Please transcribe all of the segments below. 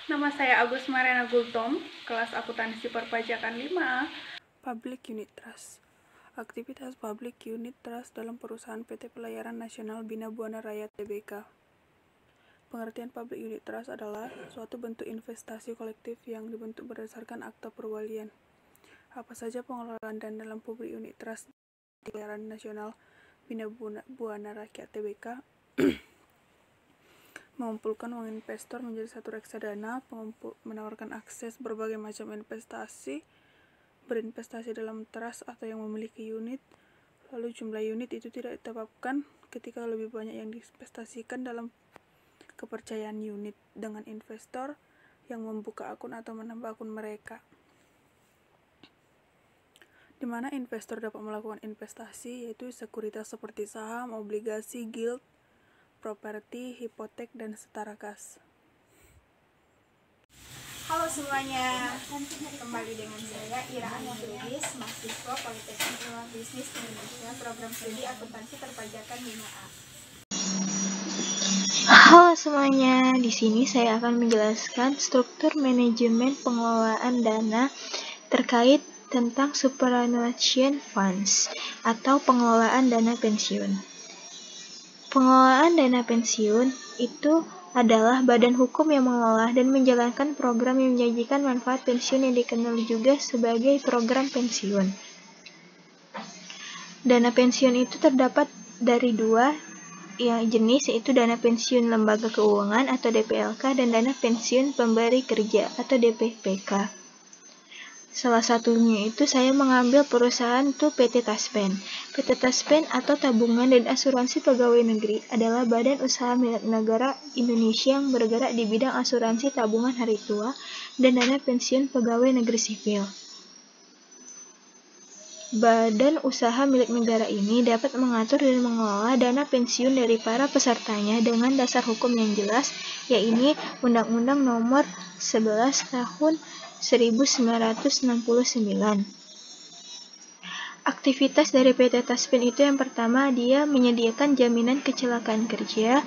Nama saya Agus Mariana Gultom, kelas akuntansi perpajakan 5A. Public Unit Trust. Aktivitas Public Unit Trust dalam perusahaan PT Pelayaran Nasional Bina Buana Raya Tbk. Pengertian Public Unit Trust adalah suatu bentuk investasi kolektif yang dibentuk berdasarkan akta perwalian. Apa saja pengelolaan dana dalam Public Unit Trust Pelayaran Nasional Bina Buana Rakyat Tbk? Mengumpulkan uang investor menjadi satu reksadana, menawarkan akses berbagai macam investasi, berinvestasi dalam trust atau yang memiliki unit, lalu jumlah unit itu tidak ditetapkan ketika lebih banyak yang diinvestasikan dalam kepercayaan unit dengan investor yang membuka akun atau menambah akun mereka, di mana investor dapat melakukan investasi yaitu sekuritas seperti saham, obligasi, gilt, properti, hipotek, dan setara kas. Halo semuanya, kembali dengan saya Ira Anindrubis, mahasiswa Politeknik Ilmu Bisnis Indonesia, program studi akuntansi perpajakan 5A. Halo semuanya, di sini saya akan menjelaskan struktur manajemen pengelolaan dana terkait tentang superannuation funds atau pengelolaan dana pensiun. Pengelolaan dana pensiun itu adalah badan hukum yang mengelola dan menjalankan program yang menjanjikan manfaat pensiun yang dikenal juga sebagai program pensiun. Dana pensiun itu terdapat dari dua jenis, yaitu dana pensiun lembaga keuangan atau DPLK dan dana pensiun pemberi kerja atau DPPK. Salah satunya itu saya mengambil perusahaan itu PT Taspen. PT Taspen atau Tabungan dan Asuransi Pegawai Negeri adalah badan usaha milik negara Indonesia yang bergerak di bidang asuransi tabungan hari tua dan dana pensiun pegawai negeri sipil. Badan usaha milik negara ini dapat mengatur dan mengelola dana pensiun dari para pesertanya dengan dasar hukum yang jelas, yaitu Undang-Undang Nomor 11 Tahun 1969. Aktivitas dari PT Taspen itu yang pertama, dia menyediakan jaminan kecelakaan kerja,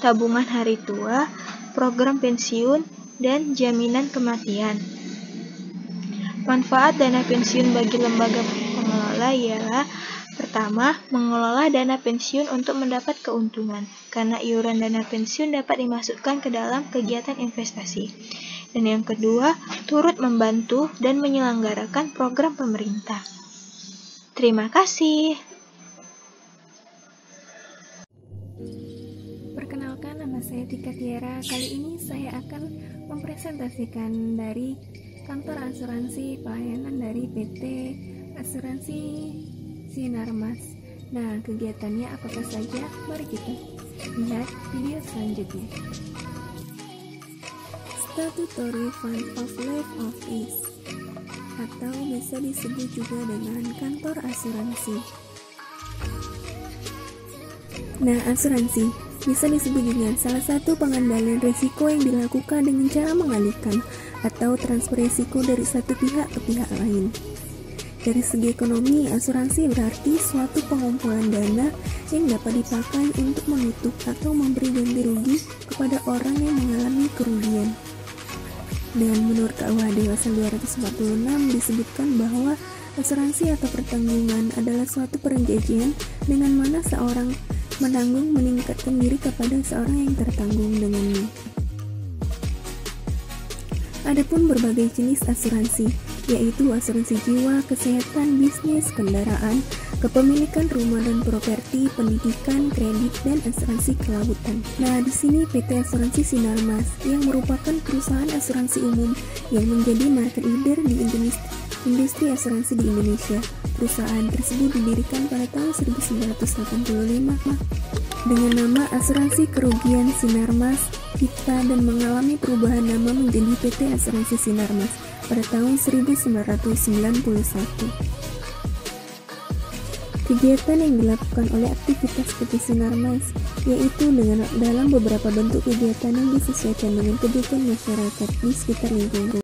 tabungan hari tua, program pensiun, dan jaminan kematian. Manfaat dana pensiun bagi lembaga pengelola ialah pertama, mengelola dana pensiun untuk mendapat keuntungan, karena iuran dana pensiun dapat dimasukkan ke dalam kegiatan investasi. Dan yang kedua, turut membantu dan menyelenggarakan program pemerintah. Terima kasih. Perkenalkan, nama saya Tika Tiara. Kali ini saya akan mempresentasikan dari kantor asuransi pelayanan dari PT Asuransi Sinarmas. Nah, kegiatannya apakah saja? Mari kita lihat video selanjutnya. Statutory Fund of Life of Ease, atau bisa disebut juga dengan kantor asuransi. Nah, asuransi bisa disebut dengan salah satu pengendalian risiko yang dilakukan dengan cara mengalihkan atau transfer risiko dari satu pihak ke pihak lain. Dari segi ekonomi, asuransi berarti suatu pengumpulan dana yang dapat dipakai untuk menutup atau memberi ganti rugi kepada orang yang mengalami kerugian. Dan menurut KUHD pasal 246 disebutkan bahwa asuransi atau pertanggungan adalah suatu perjanjian dengan mana seorang menanggung meningkatkan diri kepada seorang yang tertanggung dengannya. Adapun berbagai jenis asuransi, yaitu asuransi jiwa, kesehatan, bisnis, kendaraan, kepemilikan rumah dan properti, pendidikan, kredit, dan asuransi kelautan. Nah, di sini PT Asuransi Sinarmas yang merupakan perusahaan asuransi umum yang menjadi market leader di industri asuransi di Indonesia. Perusahaan tersebut didirikan pada tahun 1985 dengan nama Asuransi Kerugian Sinarmas Kita dan mengalami perubahan nama menjadi PT Asuransi Sinarmas pada tahun 1991. Kegiatan yang dilakukan oleh aktivitas PT Sinarmas yaitu dalam beberapa bentuk kegiatan yang disesuaikan dengan kebutuhan masyarakat di sekitar lingkungan.